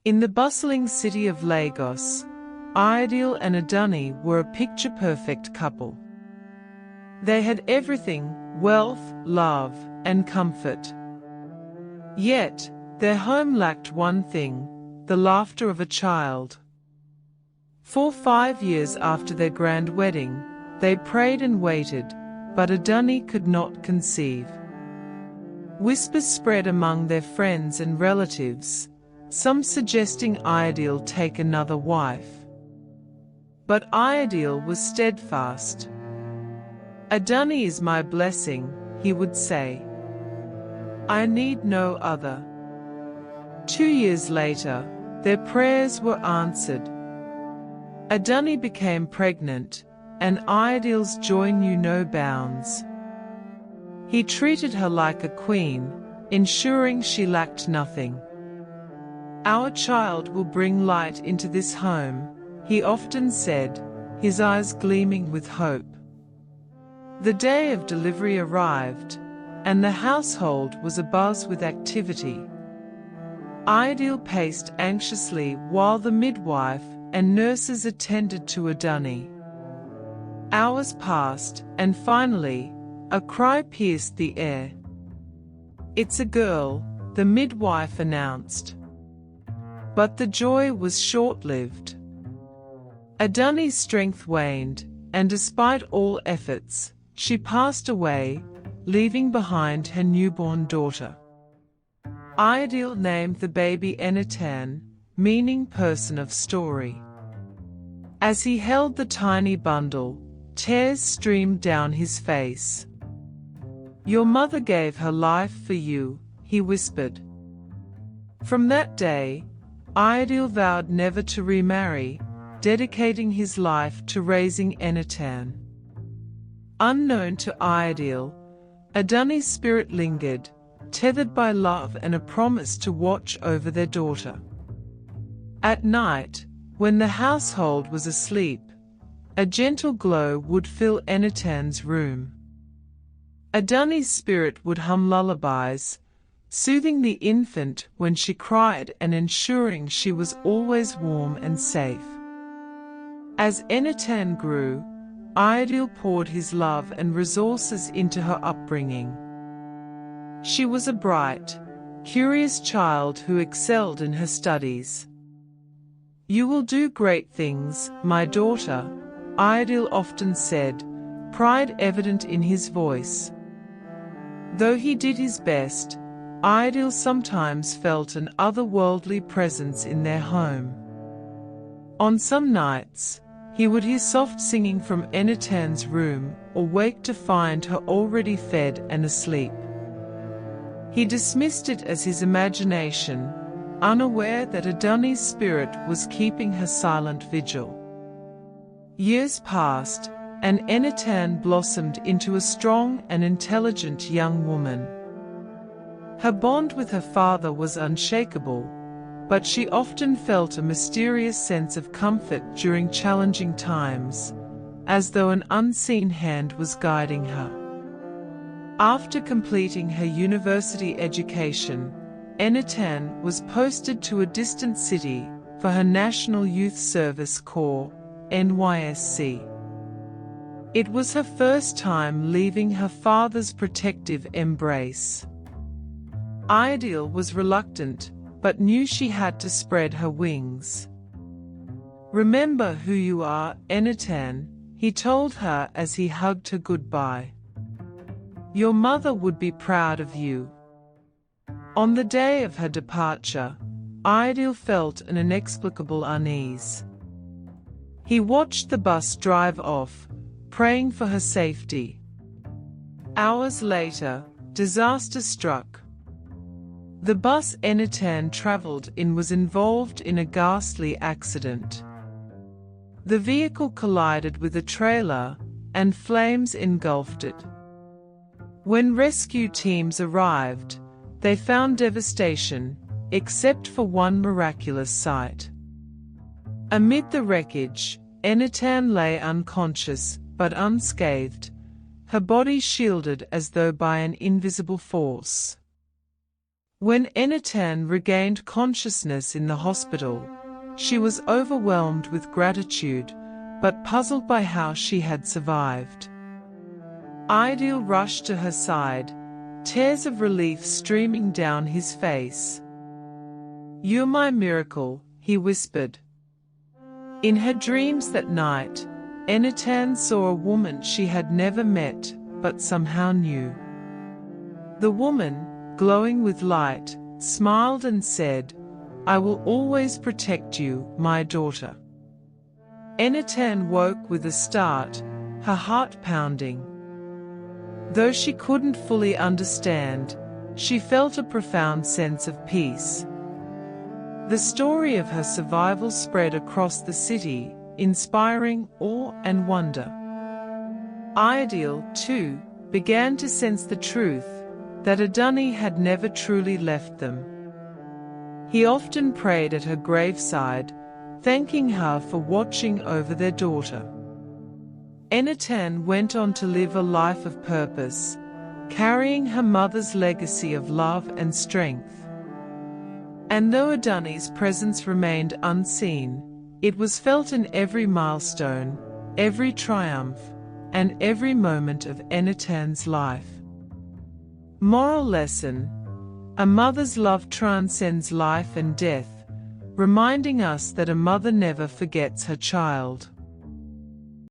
In the bustling city of Lagos, Ideal and Adunni were a picture-perfect couple. They had everything: wealth, love, and comfort. Yet, their home lacked one thing: the laughter of a child. For 5 years after their grand wedding, they prayed and waited, but Adunni could not conceive. Whispers spread among their friends and relatives, some suggesting Ideal take another wife. But Ideal was steadfast. "Adunni is my blessing," he would say. "I need no other." 2 years later, their prayers were answered. Adunni became pregnant, and Ideal's joy knew no bounds. He treated her like a queen, ensuring she lacked nothing. "Our child will bring light into this home," he often said, his eyes gleaming with hope. The day of delivery arrived, and the household was abuzz with activity. Ideal paced anxiously while the midwife and nurses attended to Adunni. Hours passed, and finally, a cry pierced the air. "It's a girl," the midwife announced. But the joy was short-lived. Adunni's strength waned, and despite all efforts, she passed away, leaving behind her newborn daughter. Ideal named the baby Enitan, meaning person of story. As he held the tiny bundle, tears streamed down his face. "Your mother gave her life for you," he whispered. From that day, Ideal vowed never to remarry, dedicating his life to raising Enitan. Unknown to Ideal, Adunni's spirit lingered, tethered by love and a promise to watch over their daughter. At night, when the household was asleep, a gentle glow would fill Enitan's room. Adunni's spirit would hum lullabies, soothing the infant when she cried and ensuring she was always warm and safe. As Enitan grew, Ideal poured his love and resources into her upbringing. She was a bright, curious child who excelled in her studies. "You will do great things, my daughter," Ideal often said, pride evident in his voice. Though he did his best, Ideal sometimes felt an otherworldly presence in their home. On some nights, he would hear soft singing from Enitan's room or wake to find her already fed and asleep. He dismissed it as his imagination, unaware that Adunni's spirit was keeping her silent vigil. Years passed, and Enitan blossomed into a strong and intelligent young woman. Her bond with her father was unshakable, but she often felt a mysterious sense of comfort during challenging times, as though an unseen hand was guiding her. After completing her university education, Enitan was posted to a distant city for her National Youth Service Corps, NYSC. It was her first time leaving her father's protective embrace. Ideal was reluctant, but knew she had to spread her wings. "Remember who you are, Enitan," he told her as he hugged her goodbye. "Your mother would be proud of you." On the day of her departure, Ideal felt an inexplicable unease. He watched the bus drive off, praying for her safety. Hours later, disaster struck. The bus Enitan traveled in was involved in a ghastly accident. The vehicle collided with a trailer, and flames engulfed it. When rescue teams arrived, they found devastation, except for one miraculous sight. Amid the wreckage, Enitan lay unconscious, but unscathed, her body shielded as though by an invisible force. When Enitan regained consciousness in the hospital, she was overwhelmed with gratitude, but puzzled by how she had survived. Ideal rushed to her side, tears of relief streaming down his face. "You're my miracle," he whispered. In her dreams that night, Enitan saw a woman she had never met, but somehow knew. The woman, glowing with light, smiled and said, "I will always protect you, my daughter." Enitan woke with a start, her heart pounding. Though she couldn't fully understand, she felt a profound sense of peace. The story of her survival spread across the city, inspiring awe and wonder. Ideal, too, began to sense the truth, that Adunni had never truly left them. He often prayed at her graveside, thanking her for watching over their daughter. Enitan went on to live a life of purpose, carrying her mother's legacy of love and strength. And though Adunni's presence remained unseen, it was felt in every milestone, every triumph, and every moment of Enitan's life. Moral lesson: a mother's love transcends life and death, reminding us that a mother never forgets her child.